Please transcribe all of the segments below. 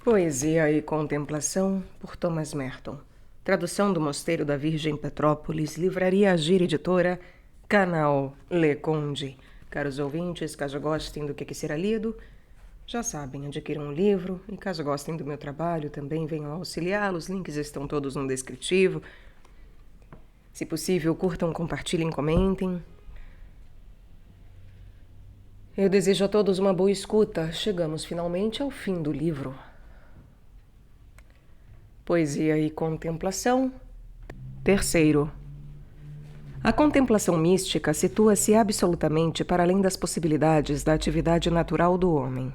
Poesia e Contemplação, por Thomas Merton. Tradução do Mosteiro da Virgem Petrópolis, Livraria Agir Editora, Canal Le Conde. Caros ouvintes, caso gostem do que aqui será lido, já sabem, adquiram um livro, e caso gostem do meu trabalho, também venham auxiliá-los, links estão todos no descritivo. Se possível, curtam, compartilhem, comentem. Eu desejo a todos uma boa escuta. Chegamos finalmente ao fim do livro. Poesia e Contemplação. Terceiro. A contemplação mística situa-se absolutamente para além das possibilidades da atividade natural do homem.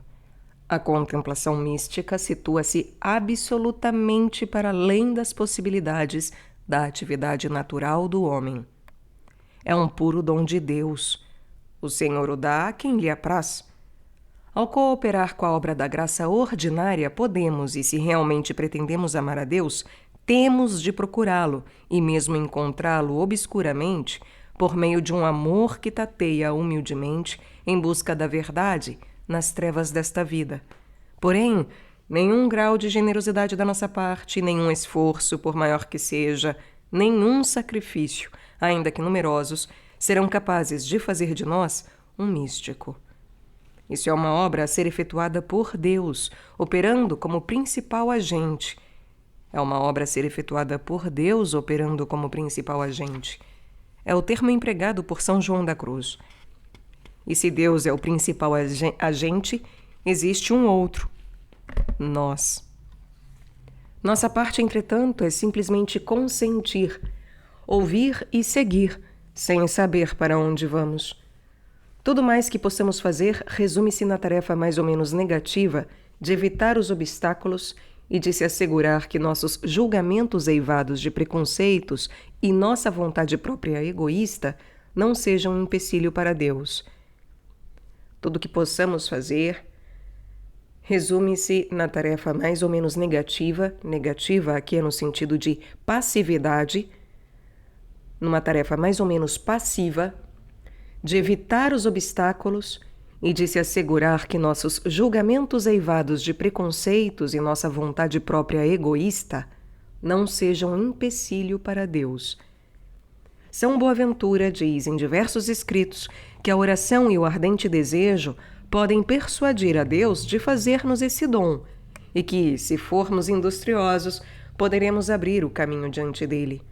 A contemplação mística situa-se absolutamente para além das possibilidades da atividade natural do homem. É um puro dom de Deus. O Senhor o dá a quem lhe apraz. Ao cooperar com a obra da graça ordinária, podemos, e se realmente pretendemos amar a Deus, temos de procurá-lo e mesmo encontrá-lo obscuramente, por meio de um amor que tateia humildemente em busca da verdade nas trevas desta vida. Porém, nenhum grau de generosidade da nossa parte, nenhum esforço, por maior que seja, nenhum sacrifício, ainda que numerosos, serão capazes de fazer de nós um místico. Isso é uma obra a ser efetuada por Deus, operando como principal agente. É uma obra a ser efetuada por Deus, operando como principal agente. É o termo empregado por São João da Cruz. E se Deus é o principal agente, existe um outro: nós. Nossa parte, entretanto, é simplesmente consentir, ouvir e seguir, sem saber para onde vamos. Tudo mais que possamos fazer resume-se na tarefa mais ou menos negativa de evitar os obstáculos e de se assegurar que nossos julgamentos eivados de preconceitos e nossa vontade própria egoísta não sejam um empecilho para Deus. Tudo o que possamos fazer resume-se na tarefa mais ou menos negativa aqui é no sentido de passividade, numa tarefa mais ou menos passiva, de evitar os obstáculos e de se assegurar que nossos julgamentos eivados de preconceitos e nossa vontade própria egoísta não sejam um empecilho para Deus. São Boaventura diz em diversos escritos que a oração e o ardente desejo podem persuadir a Deus de fazer-nos esse dom e que, se formos industriosos, poderemos abrir o caminho diante dele.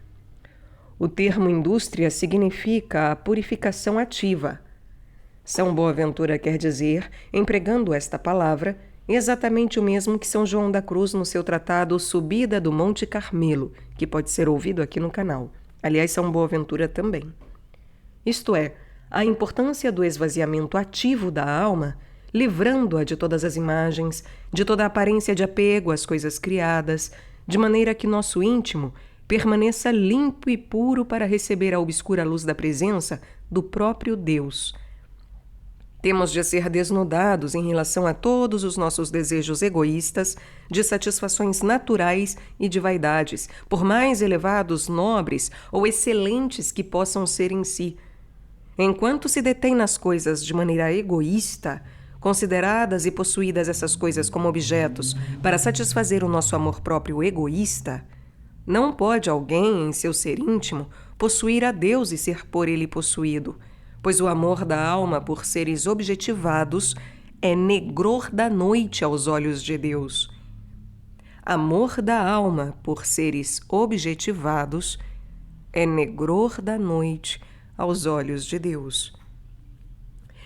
O termo indústria significa a purificação ativa. São Boaventura quer dizer, empregando esta palavra, exatamente o mesmo que São João da Cruz no seu tratado Subida do Monte Carmelo, que pode ser ouvido aqui no canal. Aliás, São Boaventura também. Isto é, a importância do esvaziamento ativo da alma, livrando-a de todas as imagens, de toda a aparência de apego às coisas criadas, de maneira que nosso íntimo permaneça limpo e puro para receber a obscura luz da presença do próprio Deus. Temos de ser desnudados em relação a todos os nossos desejos egoístas, de satisfações naturais e de vaidades, por mais elevados, nobres ou excelentes que possam ser em si. Enquanto se detém nas coisas de maneira egoísta, consideradas e possuídas essas coisas como objetos para satisfazer o nosso amor próprio egoísta, não pode alguém, em seu ser íntimo, possuir a Deus e ser por ele possuído, pois o amor da alma por seres objetivados é negror da noite aos olhos de Deus. Amor da alma por seres objetivados é negror da noite aos olhos de Deus.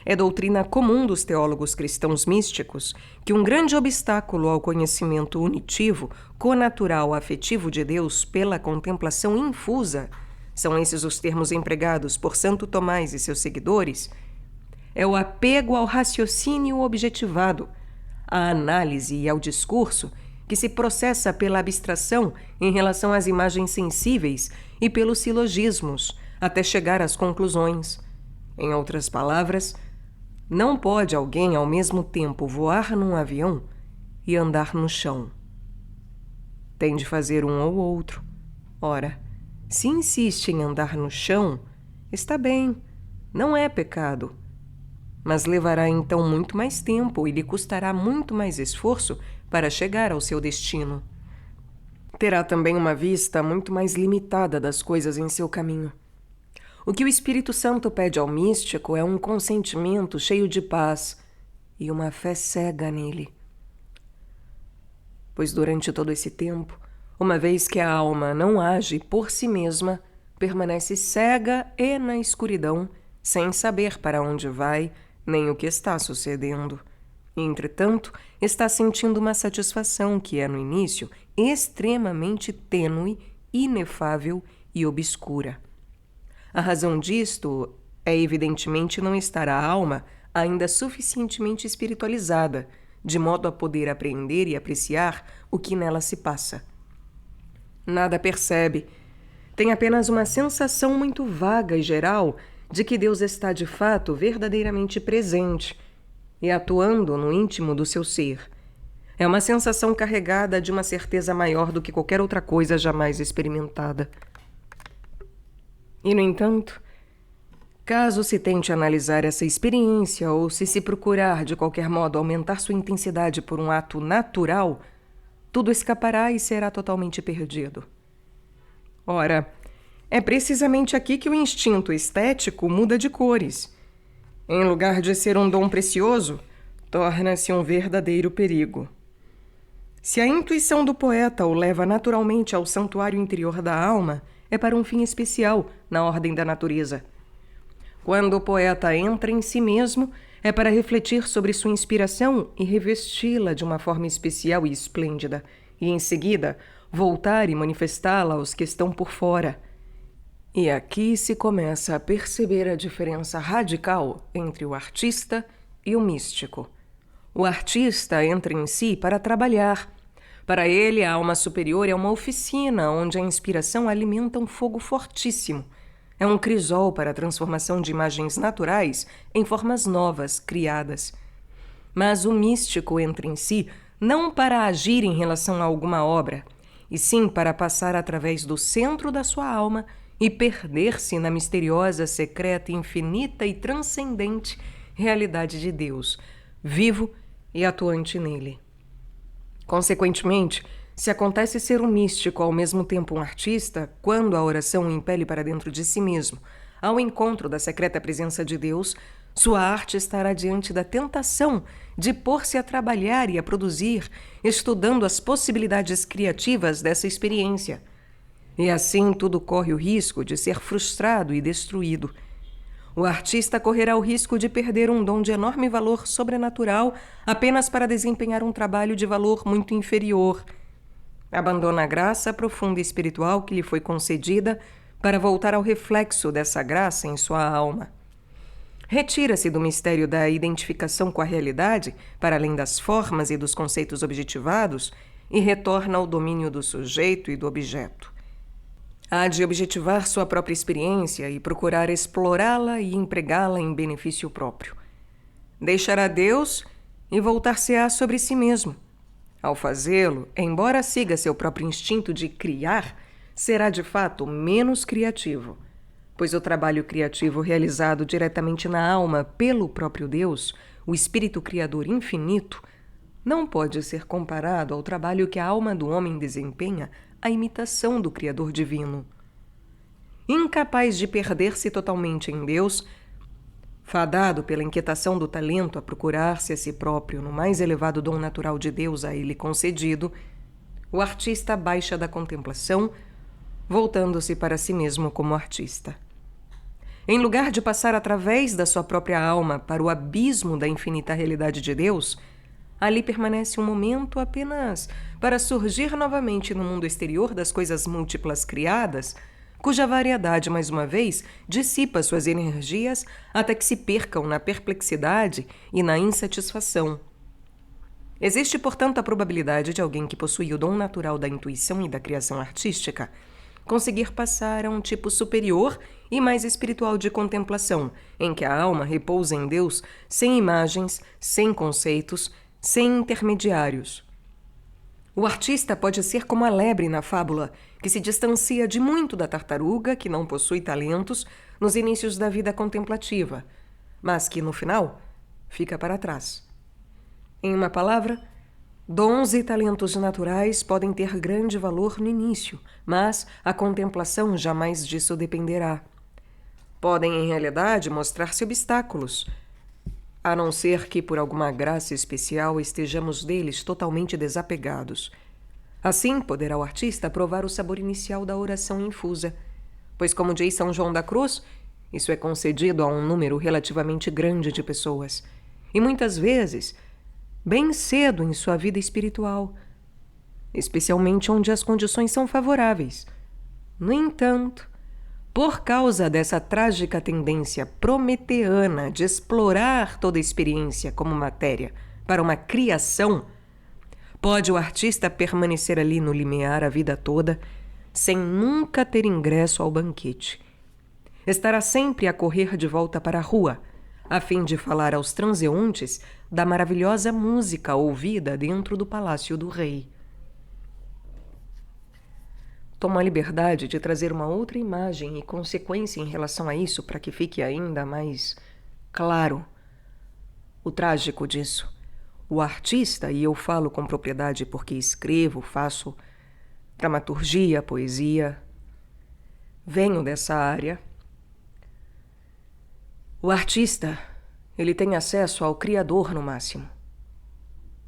É doutrina comum dos teólogos cristãos místicos que um grande obstáculo ao conhecimento unitivo, conatural, afetivo de Deus pela contemplação infusa, são esses os termos empregados por Santo Tomás e seus seguidores, é o apego ao raciocínio objetivado, à análise e ao discurso que se processa pela abstração em relação às imagens sensíveis e pelos silogismos, até chegar às conclusões. Em outras palavras, não pode alguém ao mesmo tempo voar num avião e andar no chão. Tem de fazer um ou outro. Ora, se insiste em andar no chão, está bem, não é pecado. mas levará então muito mais tempo e lhe custará muito mais esforço para chegar ao seu destino. Terá também uma vista muito mais limitada das coisas em seu caminho. O que o Espírito Santo pede ao místico é um consentimento cheio de paz e uma fé cega nele. Pois durante todo esse tempo, uma vez que a alma não age por si mesma, permanece cega e na escuridão, sem saber para onde vai, nem o que está sucedendo. E, entretanto, está sentindo uma satisfação que é, no início, extremamente tênue, inefável e obscura. A razão disto é, evidentemente, não estar a alma ainda suficientemente espiritualizada, de modo a poder apreender e apreciar o que nela se passa. Nada percebe, tem apenas uma sensação muito vaga e geral de que Deus está de fato verdadeiramente presente e atuando no íntimo do seu ser. É uma sensação carregada de uma certeza maior do que qualquer outra coisa jamais experimentada. E, no entanto, caso se tente analisar essa experiência ou se procurar de qualquer modo aumentar sua intensidade por um ato natural, tudo escapará e será totalmente perdido. Ora, é precisamente aqui que o instinto estético muda de cores. Em lugar de ser um dom precioso, torna-se um verdadeiro perigo. Se a intuição do poeta o leva naturalmente ao santuário interior da alma, é para um fim especial na ordem da natureza. Quando o poeta entra em si mesmo, é para refletir sobre sua inspiração e revesti-la de uma forma especial e esplêndida, e em seguida voltar e manifestá-la aos que estão por fora. E aqui se começa a perceber a diferença radical entre o artista e o místico. O artista entra em si para trabalhar. Para ele, a alma superior é uma oficina onde a inspiração alimenta um fogo fortíssimo. É um crisol para a transformação de imagens naturais em formas novas, criadas. Mas o místico entra em si não para agir em relação a alguma obra, e sim para passar através do centro da sua alma e perder-se na misteriosa, secreta, infinita e transcendente realidade de Deus, vivo e atuante nele. Consequentemente, se acontece ser um místico ao mesmo tempo um artista, quando a oração o impele para dentro de si mesmo, ao encontro da secreta presença de Deus, sua arte estará diante da tentação de pôr-se a trabalhar e a produzir, estudando as possibilidades criativas dessa experiência. E assim tudo corre o risco de ser frustrado e destruído. O artista correrá o risco de perder um dom de enorme valor sobrenatural apenas para desempenhar um trabalho de valor muito inferior. Abandona a graça profunda e espiritual que lhe foi concedida para voltar ao reflexo dessa graça em sua alma. Retira-se do mistério da identificação com a realidade, para além das formas e dos conceitos objetivados, e retorna ao domínio do sujeito e do objeto. Há de objetivar sua própria experiência e procurar explorá-la e empregá-la em benefício próprio. Deixará Deus e voltar-se-á sobre si mesmo. Ao fazê-lo, embora siga seu próprio instinto de criar, será de fato menos criativo, pois o trabalho criativo realizado diretamente na alma pelo próprio Deus, o Espírito Criador infinito, não pode ser comparado ao trabalho que a alma do homem desempenha à imitação do Criador divino. Incapaz de perder-se totalmente em Deus, fadado pela inquietação do talento a procurar-se a si próprio no mais elevado dom natural de Deus a ele concedido, o artista baixa da contemplação, voltando-se para si mesmo como artista. Em lugar de passar através da sua própria alma para o abismo da infinita realidade de Deus, ali permanece um momento apenas para surgir novamente no mundo exterior das coisas múltiplas criadas, cuja variedade, mais uma vez, dissipa suas energias até que se percam na perplexidade e na insatisfação. Existe, portanto, a probabilidade de alguém que possui o dom natural da intuição e da criação artística conseguir passar a um tipo superior e mais espiritual de contemplação, em que a alma repousa em Deus sem imagens, sem conceitos, sem intermediários. O artista pode ser como a lebre na fábula, que se distancia de muito da tartaruga, que não possui talentos, nos inícios da vida contemplativa, mas que, no final, fica para trás. Em uma palavra, dons e talentos naturais podem ter grande valor no início, mas a contemplação jamais disso dependerá. Podem, em realidade, mostrar-se obstáculos, a não ser que, por alguma graça especial, estejamos deles totalmente desapegados. Assim, poderá o artista provar o sabor inicial da oração infusa, pois, como diz São João da Cruz, isso é concedido a um número relativamente grande de pessoas, e muitas vezes bem cedo em sua vida espiritual, especialmente onde as condições são favoráveis. No entanto, por causa dessa trágica tendência prometeana de explorar toda a experiência como matéria para uma criação, pode o artista permanecer ali no limiar a vida toda, sem nunca ter ingresso ao banquete. Estará sempre a correr de volta para a rua, a fim de falar aos transeuntes da maravilhosa música ouvida dentro do palácio do rei. Tomo a liberdade de trazer uma outra imagem e consequência em relação a isso para que fique ainda mais claro o trágico disso. O artista, e eu falo com propriedade porque escrevo, faço dramaturgia, poesia, venho dessa área. O artista, ele tem acesso ao Criador no máximo,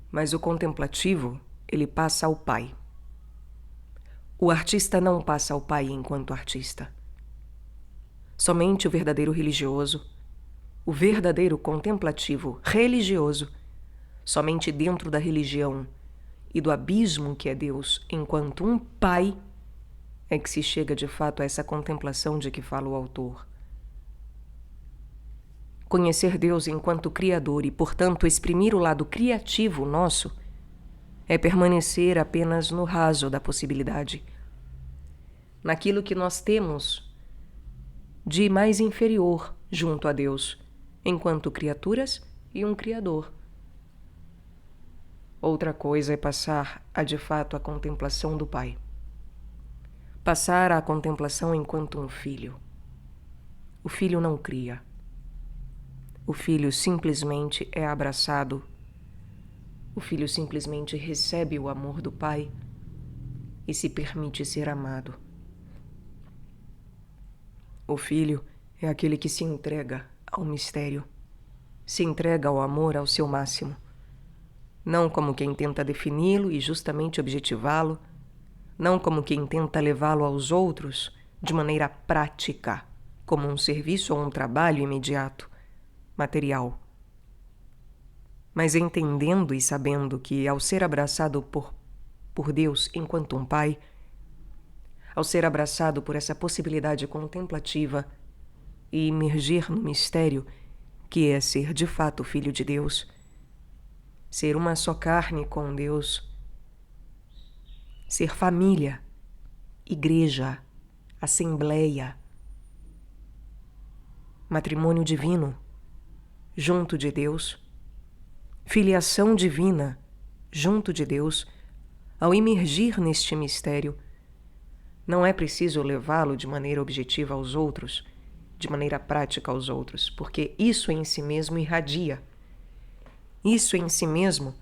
mas o contemplativo, ele passa ao Pai. O artista não passa ao Pai enquanto artista. Somente o verdadeiro religioso, o verdadeiro contemplativo religioso, somente dentro da religião e do abismo que é Deus, enquanto um Pai, é que se chega de fato a essa contemplação de que fala o autor. Conhecer Deus enquanto Criador e, portanto, exprimir o lado criativo nosso é permanecer apenas no raso da possibilidade, naquilo que nós temos de mais inferior junto a Deus, enquanto criaturas e um Criador. Outra coisa é passar a, de fato, a contemplação do Pai. Passar à contemplação enquanto um filho. O filho não cria. O filho simplesmente é abraçado. O filho simplesmente recebe o amor do Pai e se permite ser amado. O filho é aquele que se entrega ao mistério, se entrega ao amor ao seu máximo, não como quem tenta defini-lo e justamente objetivá-lo, não como quem tenta levá-lo aos outros de maneira prática, como um serviço ou um trabalho imediato, material. Mas entendendo e sabendo que, ao ser abraçado por Deus enquanto um Pai, ao ser abraçado por essa possibilidade contemplativa e imergir no mistério que é ser de fato filho de Deus, ser uma só carne com Deus, ser família, igreja, assembleia, matrimônio divino, junto de Deus, filiação divina, junto de Deus, ao imergir neste mistério, não é preciso levá-lo de maneira objetiva aos outros, de maneira prática aos outros, porque isso em si mesmo irradia. Isso em si mesmo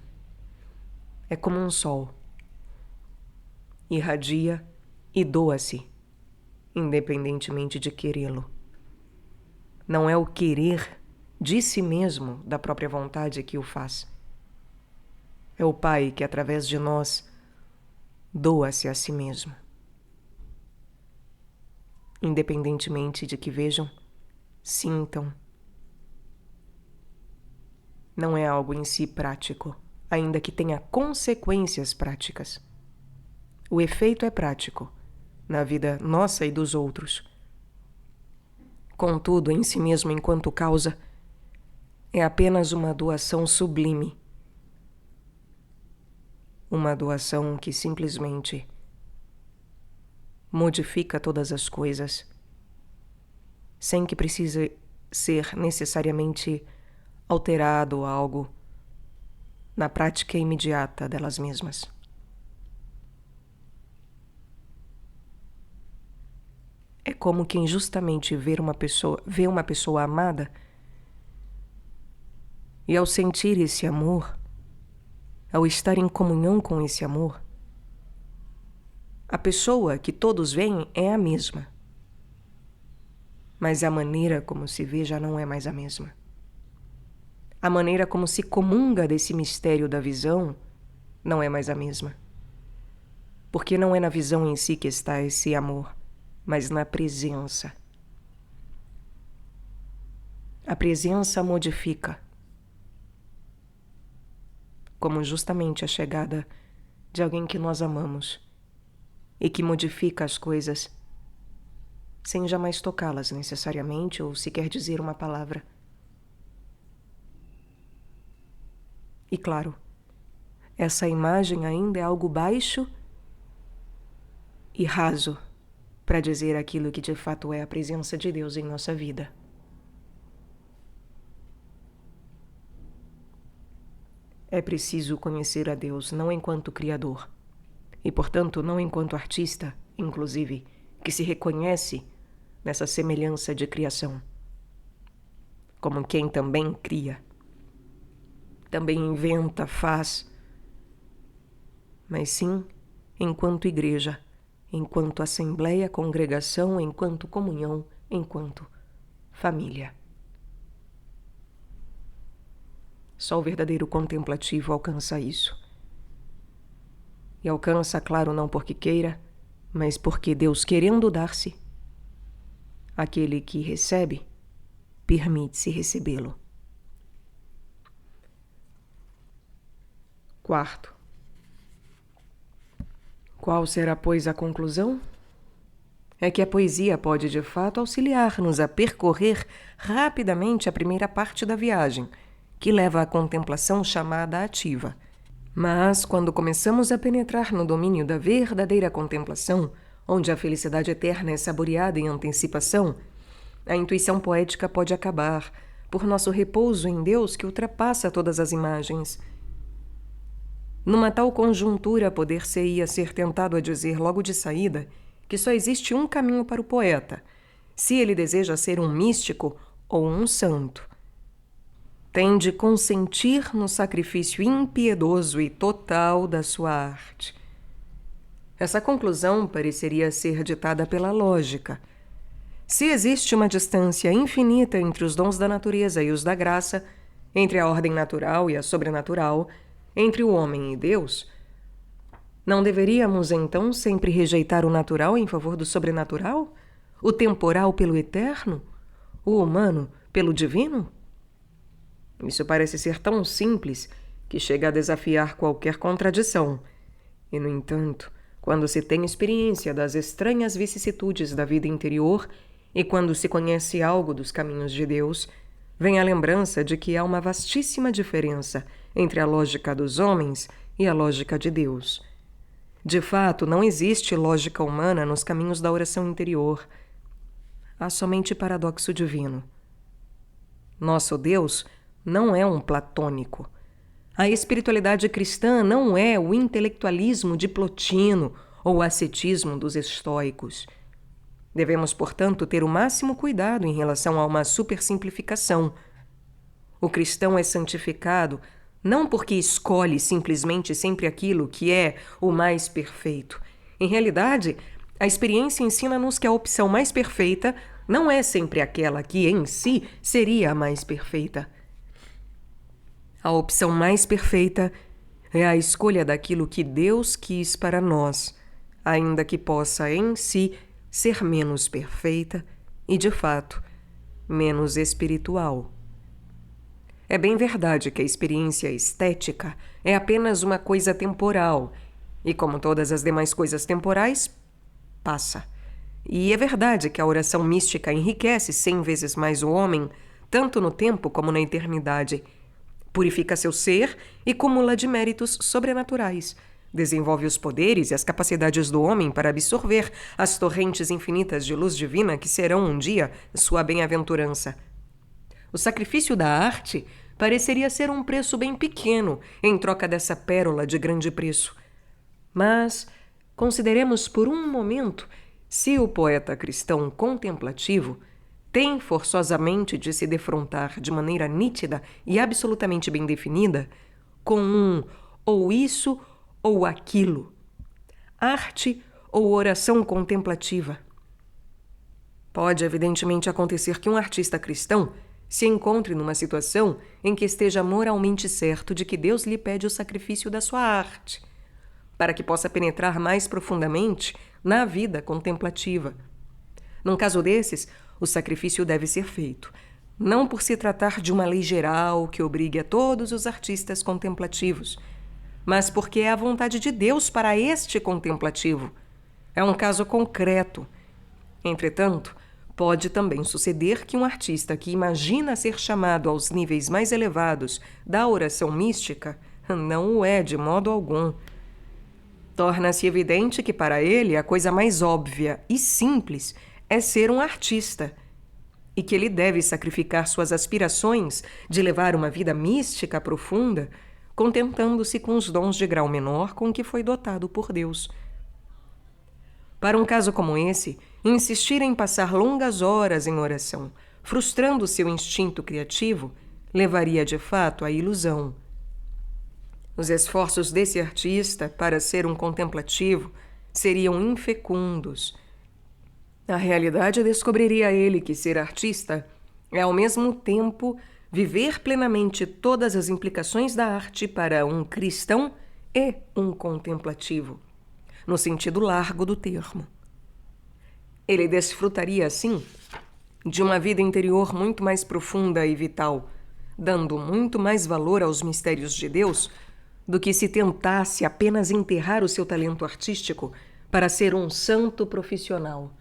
é como um sol. Irradia e doa-se, independentemente de querê-lo. Não é o querer de si mesmo, da própria vontade, que o faz. É o Pai que, através de nós, doa-se a si mesmo. Independentemente de que vejam, sintam. Não é algo em si prático, ainda que tenha consequências práticas. O efeito é prático, na vida nossa e dos outros. Contudo, em si mesmo enquanto causa, é apenas uma doação sublime. Uma doação que simplesmente modifica todas as coisas, sem que precise ser necessariamente alterado algo na prática imediata delas mesmas. É como quem justamente vê uma pessoa amada E ao sentir esse amor, ao estar em comunhão com esse amor, a pessoa que todos veem é a mesma. Mas a maneira como se vê já não é mais a mesma. A maneira como se comunga desse mistério da visão não é mais a mesma. Porque não é na visão em si que está esse amor, mas na presença. A presença modifica, como justamente a chegada de alguém que nós amamos e que modifica as coisas sem jamais tocá-las necessariamente ou sequer dizer uma palavra. E claro, essa imagem ainda é algo baixo e raso para dizer aquilo que de fato é a presença de Deus em nossa vida. É preciso conhecer a Deus não enquanto Criador, e portanto não enquanto artista, inclusive, que se reconhece nessa semelhança de criação, como quem também cria, também inventa, faz, mas sim enquanto igreja, enquanto assembleia, congregação, enquanto comunhão, enquanto família. Só o verdadeiro contemplativo alcança isso. E alcança, claro, não porque queira, mas porque Deus, querendo dar-se, aquele que recebe, permite-se recebê-lo. Quarto. Qual será, pois, a conclusão? É que a poesia pode, de fato, auxiliar-nos a percorrer rapidamente a primeira parte da viagem, que leva à contemplação chamada ativa. Mas, quando começamos a penetrar no domínio da verdadeira contemplação, onde a felicidade eterna é saboreada em antecipação, a intuição poética pode acabar, por nosso repouso em Deus que ultrapassa todas as imagens. Numa tal conjuntura, poder-se-ia ser tentado a dizer logo de saída que só existe um caminho para o poeta, se ele deseja ser um místico ou um santo. Tem de consentir no sacrifício impiedoso e total da sua arte. Essa conclusão pareceria ser ditada pela lógica. Se existe uma distância infinita entre os dons da natureza e os da graça, entre a ordem natural e a sobrenatural, entre o homem e Deus, não deveríamos então sempre rejeitar o natural em favor do sobrenatural? O temporal pelo eterno? O humano pelo divino? Isso parece ser tão simples que chega a desafiar qualquer contradição. E, no entanto, quando se tem experiência das estranhas vicissitudes da vida interior e quando se conhece algo dos caminhos de Deus, vem a lembrança de que há uma vastíssima diferença entre a lógica dos homens e a lógica de Deus. De fato, não existe lógica humana nos caminhos da oração interior. Há somente paradoxo divino. Nosso Deus não é um platônico. A espiritualidade cristã não é o intelectualismo de Plotino ou o ascetismo dos estoicos. Devemos, portanto, ter o máximo cuidado em relação a uma supersimplificação. O cristão é santificado não porque escolhe simplesmente sempre aquilo que é o mais perfeito. Em realidade, a experiência ensina-nos que a opção mais perfeita não é sempre aquela que, em si, seria a mais perfeita. A opção mais perfeita é a escolha daquilo que Deus quis para nós, ainda que possa, em si, ser menos perfeita e, de fato, menos espiritual. É bem verdade que a experiência estética é apenas uma coisa temporal e, como todas as demais coisas temporais, passa. E é verdade que a oração mística enriquece 100 vezes mais o homem, tanto no tempo como na eternidade. Purifica seu ser e cumula de méritos sobrenaturais. Desenvolve os poderes e as capacidades do homem para absorver as torrentes infinitas de luz divina que serão um dia sua bem-aventurança. O sacrifício da arte pareceria ser um preço bem pequeno em troca dessa pérola de grande preço. Mas consideremos por um momento se o poeta cristão contemplativo tem forçosamente de se defrontar de maneira nítida e absolutamente bem definida com um ou isso ou aquilo, arte ou oração contemplativa. Pode, evidentemente, acontecer que um artista cristão se encontre numa situação em que esteja moralmente certo de que Deus lhe pede o sacrifício da sua arte, para que possa penetrar mais profundamente na vida contemplativa. Num caso desses, o sacrifício deve ser feito, não por se tratar de uma lei geral que obrigue a todos os artistas contemplativos, mas porque é a vontade de Deus para este contemplativo. É um caso concreto. Entretanto, pode também suceder que um artista que imagina ser chamado aos níveis mais elevados da oração mística não o é de modo algum. Torna-se evidente que para ele a coisa mais óbvia e simples é ser um artista, e que ele deve sacrificar suas aspirações de levar uma vida mística profunda, contentando-se com os dons de grau menor com que foi dotado por Deus. Para um caso como esse, insistir em passar longas horas em oração, frustrando seu instinto criativo, levaria de fato à ilusão. Os esforços desse artista para ser um contemplativo seriam infecundos. Na realidade, descobriria ele que ser artista é, ao mesmo tempo, viver plenamente todas as implicações da arte para um cristão e um contemplativo, no sentido largo do termo. Ele desfrutaria, assim, de uma vida interior muito mais profunda e vital, dando muito mais valor aos mistérios de Deus do que se tentasse apenas enterrar o seu talento artístico para ser um santo profissional.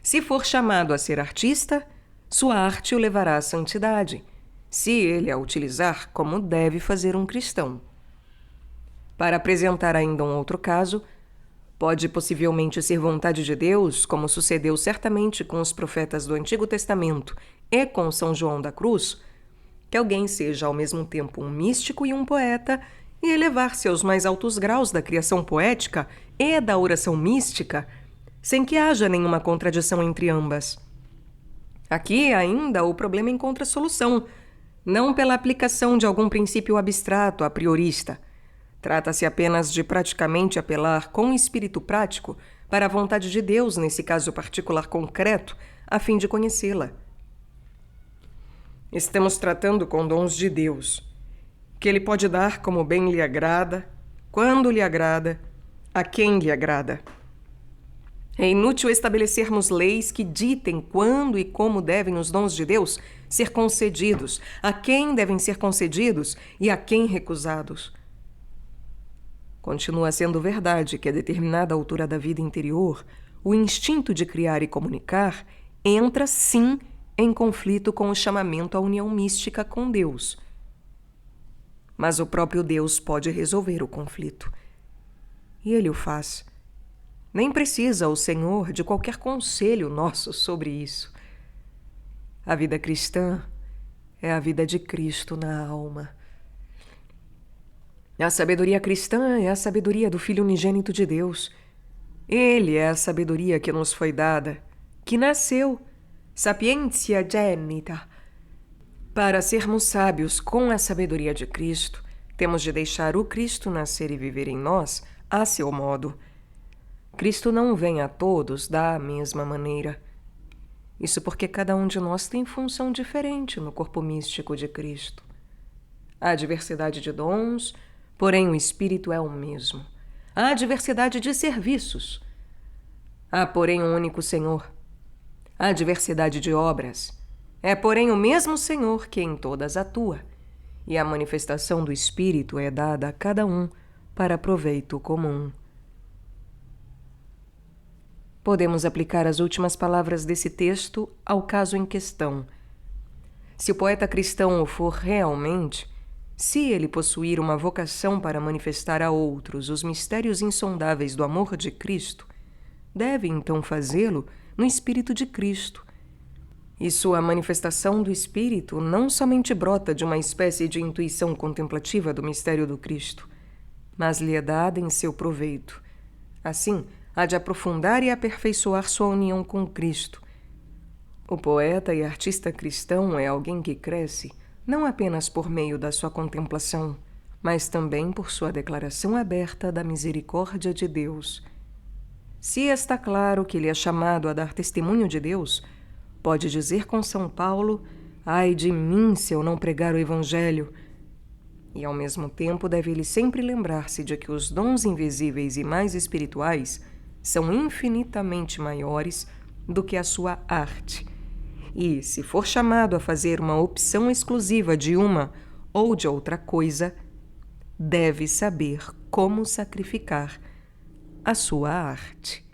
Se for chamado a ser artista, sua arte o levará à santidade, se ele a utilizar como deve fazer um cristão. Para apresentar ainda um outro caso, pode possivelmente ser vontade de Deus, como sucedeu certamente com os profetas do Antigo Testamento e com São João da Cruz, que alguém seja ao mesmo tempo um místico e um poeta e elevar-se aos mais altos graus da criação poética e da oração mística, sem que haja nenhuma contradição entre ambas. Aqui, ainda, o problema encontra solução, não pela aplicação de algum princípio abstrato a priorista. Trata-se apenas de praticamente apelar com espírito prático para a vontade de Deus nesse caso particular concreto, a fim de conhecê-la. Estamos tratando com dons de Deus, que Ele pode dar como bem lhe agrada, quando lhe agrada, a quem lhe agrada. É inútil estabelecermos leis que ditem quando e como devem os dons de Deus ser concedidos, a quem devem ser concedidos e a quem recusados. Continua sendo verdade que a determinada altura da vida interior, o instinto de criar e comunicar entra, sim, em conflito com o chamamento à união mística com Deus. Mas o próprio Deus pode resolver o conflito. E Ele o faz. Nem precisa o Senhor de qualquer conselho nosso sobre isso. A vida cristã é a vida de Cristo na alma. A sabedoria cristã é a sabedoria do Filho unigênito de Deus. Ele é a sabedoria que nos foi dada, que nasceu, sapientia genita. Para sermos sábios com a sabedoria de Cristo, temos de deixar o Cristo nascer e viver em nós a seu modo. Cristo não vem a todos da mesma maneira. Isso porque cada um de nós tem função diferente no corpo místico de Cristo. Há diversidade de dons, porém o Espírito é o mesmo. Há diversidade de serviços. Há, porém, um único Senhor. Há diversidade de obras. É, porém, o mesmo Senhor que em todas atua. E a manifestação do Espírito é dada a cada um para proveito comum. Podemos aplicar as últimas palavras desse texto ao caso em questão. Se o poeta cristão o for realmente, se ele possuir uma vocação para manifestar a outros os mistérios insondáveis do amor de Cristo, deve então fazê-lo no Espírito de Cristo. E sua manifestação do Espírito não somente brota de uma espécie de intuição contemplativa do mistério do Cristo, mas lhe é dada em seu proveito. Assim, há de aprofundar e aperfeiçoar sua união com Cristo, O poeta e artista cristão é alguém que cresce não apenas por meio da sua contemplação, mas também por sua declaração aberta da misericórdia de Deus. Se está claro que ele é chamado a dar testemunho de Deus, pode dizer com São Paulo: ai de mim se eu não pregar o Evangelho. E ao mesmo tempo deve ele sempre lembrar-se de que os dons invisíveis e mais espirituais são infinitamente maiores do que a sua arte. E, se for chamado a fazer uma opção exclusiva de uma ou de outra coisa, deve saber como sacrificar a sua arte.